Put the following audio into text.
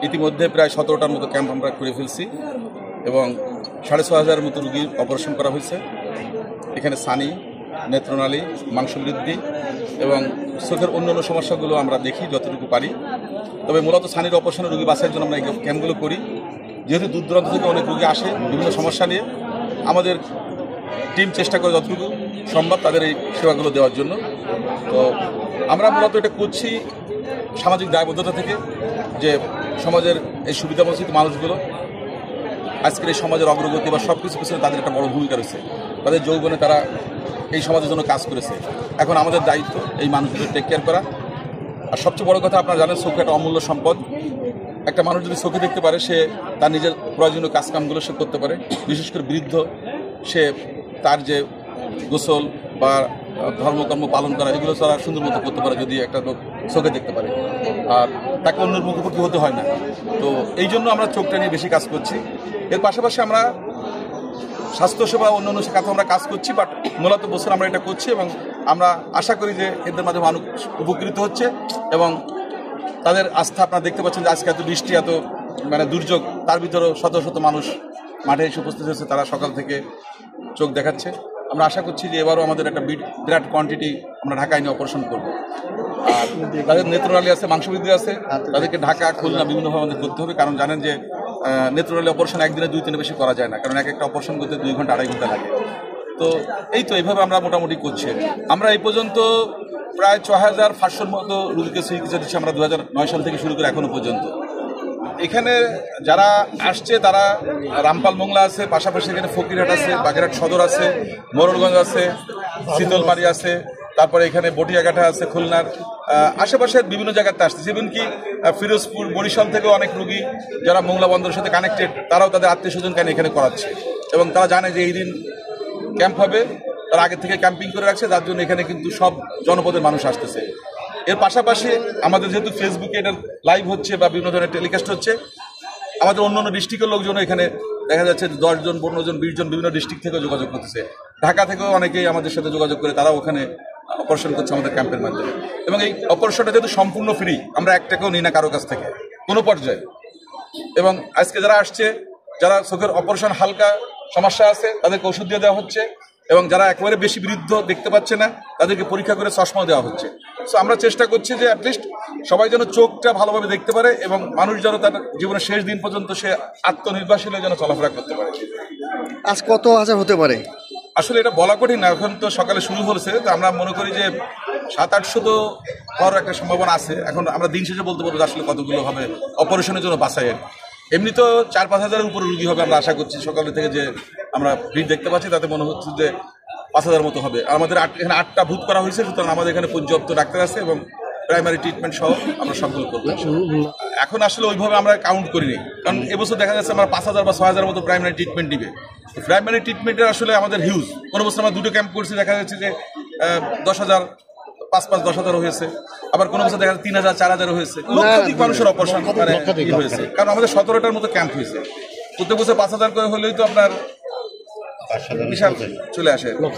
ইতিমধ্যে প্রায় 17টার মতো ক্যাম্প আমরা করে ফেলছি এবং 6,500 মতো রোগীর অপারেশন করা হয়েছে। এখানে সানি, নেত্রনালী, মাংস বৃদ্ধি এবং চোখের অন্যান্য সমস্যাগুলো আমরা দেখি যতটুকু পারি। তবে মূলত সানির অপারেশনের রোগী বাছাইয়ের জন্য আমরা এই ক্যাম্পগুলো করি। যেহেতু দূর দূরান্ত থেকে অনেক রোগী আসে বিভিন্ন সমস্যা নিয়ে, আমাদের টিম চেষ্টা করে যতটুকু সম্ভব তাদের এই সেবাগুলো দেওয়ার জন্য। তো আমরা মূলত এটা করছি সামাজিক দায়বদ্ধতা থেকে, যে সমাজের এই সুবিধাবঞ্চিত মানুষগুলো আজকের এই সমাজের অগ্রগতি বা সব কিছু পিছনে তাদের একটা বড় ভূমিকা রয়েছে। তাদের যৌবনে তারা এই সমাজের জন্য কাজ করেছে। এখন আমাদের দায়িত্ব এই মানুষগুলো টেক কেয়ার করা। আর সবচেয়ে বড় কথা, আপনারা জানেন চোখ একটা অমূল্য সম্পদ। একটা মানুষ যদি চোখে দেখতে পারে, সে তার নিজের প্রয়োজনীয় কাজকামগুলো সে করতে পারে। বিশেষ করে বৃদ্ধ, সে তার যে গোসল বা ধর্মকর্ম পালন করা, এগুলো তারা সুন্দর মতো করতে পারে যদি একটা লোক চোখে দেখতে পারে, আর তাকে অন্যের মুখোমুখি হতে হয় না। তো এই জন্য আমরা চোখটা নিয়ে বেশি কাজ করছি। এর পাশাপাশি আমরা স্বাস্থ্যসেবা অন্যান্য খাতে আমরা কাজ করছি, বাট মূলত বছর আমরা এটা করছি এবং আমরা আশা করি যে এদের মাধ্যমে মানুষ উপকৃত হচ্ছে এবং তাদের আস্থা। আপনারা দেখতে পাচ্ছেন যে আজকে এত বৃষ্টি, এত দুর্যোগ, তার ভিতরেও শত শত মানুষ মাঠে এসে উপস্থিত হচ্ছে, তারা সকাল থেকে চোখ দেখাচ্ছে। আমরা আশা করছি যে এবারও আমাদের একটা বিরাট কোয়ান্টিটি আমরা ঢাকায় নিয়ে অপারেশন করবো। আর তাদের নেত্রনালী আছে, মাংসবৃদ্ধি আছে, তাদেরকে ঢাকা, খুলনা বিভিন্নভাবে আমাদের করতে হবে। কারণ জানেন যে নেত্রনালী অপারেশন একদিনে 2-3 বেশি করা যায় না, কারণ একটা অপারেশন করতে 2 ঘন্টা 2.5 ঘন্টা লাগে। তো এইভাবে আমরা মোটামুটি করছি। আমরা এই পর্যন্ত প্রায় 6,500 মতো রোগীকে চিকিৎসা দিচ্ছি আমরা 2009 সাল থেকে শুরু করে এখনো পর্যন্ত। এখানে যারা আসছে তারা রামপাল মোংলা আছে, পাশাপাশি এখানে ফকিরহাট আছে, বাগেরহাট সদর আছে, মোরলগঞ্জ আছে, শীতলমারি আছে, তারপরে এখানে বটিয়াঘাটা আছে, খুলনার আশেপাশের বিভিন্ন জায়গাতে আসছে। যেমন কি ফিরোজপুর, বরিশাল থেকেও অনেক রোগী যারা মোংলা বন্দরের সাথে কানেক্টেড, তারাও তাদের আত্মীয় স্বজনকে এখানে করাচ্ছে এবং তারা জানে যে এই দিন ক্যাম্প হবে, তারা আগে থেকে ক্যাম্পিং করে রাখছে, যার জন্য এখানে কিন্তু সব জনপদের মানুষ আসতেছে। এর পাশাপাশি আমাদের যেহেতু ফেসবুকে এটা লাইভ হচ্ছে বা বিভিন্ন ধরনের টেলিকাস্ট হচ্ছে, আমাদের অন্যান্য ডিস্ট্রিক্টের লোকজন এখানে দেখা যাচ্ছে 10 জন, 15 জন, 20 জন বিভিন্ন ডিস্ট্রিক্ট থেকেও যোগাযোগ করতেছে। ঢাকা থেকেও অনেকেই আমাদের সাথে যোগাযোগ করে তারাও ওখানে অপারেশন করছে আমাদের ক্যাম্পের মাধ্যমে। এবং এই অপারেশনটা যেহেতু সম্পূর্ণ ফ্রি, আমরা 1 টাকাও নিই না কারো কাছ থেকে কোনো পর্যায়ে। এবং আজকে যারা আসছে, যারা চোখের অপারেশন হালকা সমস্যা আছে, তাদেরকে ওষুধ দিয়ে দেওয়া হচ্ছে এবং যারা একেবারে বেশি বৃদ্ধ দেখতে পাচ্ছে না, তাদেরকে পরীক্ষা করে চশমা দেওয়া হচ্ছে। সো আমরা চেষ্টা করছি যে অ্যাটলিস্ট সবাই যেন চোখটা ভালোভাবে দেখতে পারে এবং মানুষ যেন তার জীবনের শেষ দিন পর্যন্ত সে আত্মনির্ভরশীল যেন চলাফেরা করতে পারে। আজ কত হাজার হতে পারে আসলে এটা বলা কঠিন না, এখন তো সকালে শুরু হয়েছে, তো আমরা মনে করি যে 700-800 তো হওয়ার একটা সম্ভাবনা আছে। এখন আমরা দিন শেষে বলতে পারবো আসলে কতগুলো হবে অপারেশনের জন্য বাছাই। এমনি তো 4-5 হাজারের উপরে রুগী হবে আমরা আশা করছি। সকালে থেকে যে আমরা ভিড় দেখতে পাচ্ছি তাতে মনে হচ্ছে যে 5,000 মতো হবে। আমাদের এখানে 8টা বুথ করা হয়েছে, সুতরাং আমাদের এখানে পর্যাপ্ত ডাক্তার আছে এবং প্রাইমারি ট্রিটমেন্ট সহ আমরা সবগুলো করবো। এখন আসলে ওইভাবে আমরা কাউন্ট করিনি, কারণ এবছর দেখা যাচ্ছে আমরা 5,000 বা 6,000 মতো প্রাইমারি ট্রিটমেন্ট নিবে। প্রাইমারি ট্রিটমেন্টের আসলে আমাদের হিউজ। কোনো বছর আমরা 2টো ক্যাম্প করছি, দেখা যাচ্ছে যে 10,000, 5-10,000 হয়েছে। আবার কোনো বছর দেখা যাচ্ছে 3,000, 4,000 হয়েছে। লক্ষাধিক মানুষের অপারেশন হয়েছে, কারণ আমাদের 17টার মতো ক্যাম্প হয়েছে। প্রত্যেক বছর 5,000 করে হলেই তো আপনার বিশাল চলে আসে। লক্ষ